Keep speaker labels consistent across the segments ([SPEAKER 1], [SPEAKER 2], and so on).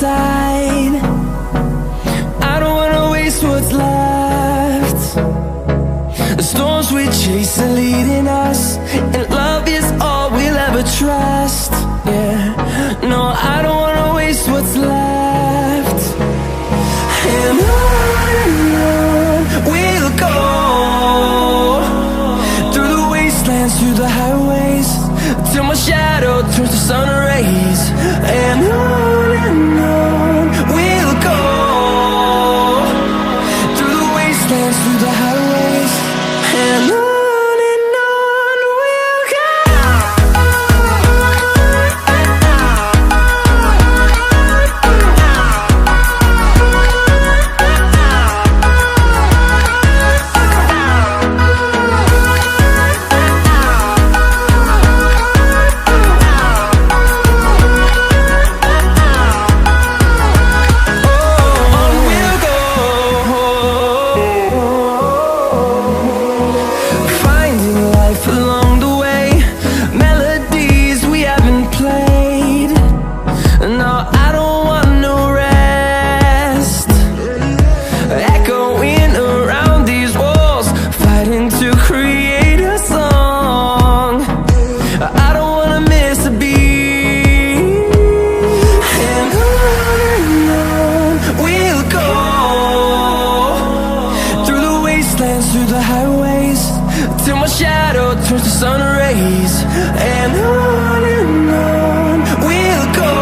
[SPEAKER 1] inside. I don't wanna waste what's left. The storms we chase are leading us, and love is all we'll ever trust. Yeah, no, I don't wanna waste what's left. And on we'll go, through the wastelands, through the highways, till my shadow turns to sun rays. And on we'll go, through the wastelands, through the highways, and on we'll go. Through the highways, till my shadow turns to sun rays. And on we'll go,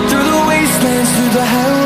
[SPEAKER 1] through the wastelands, through the highways.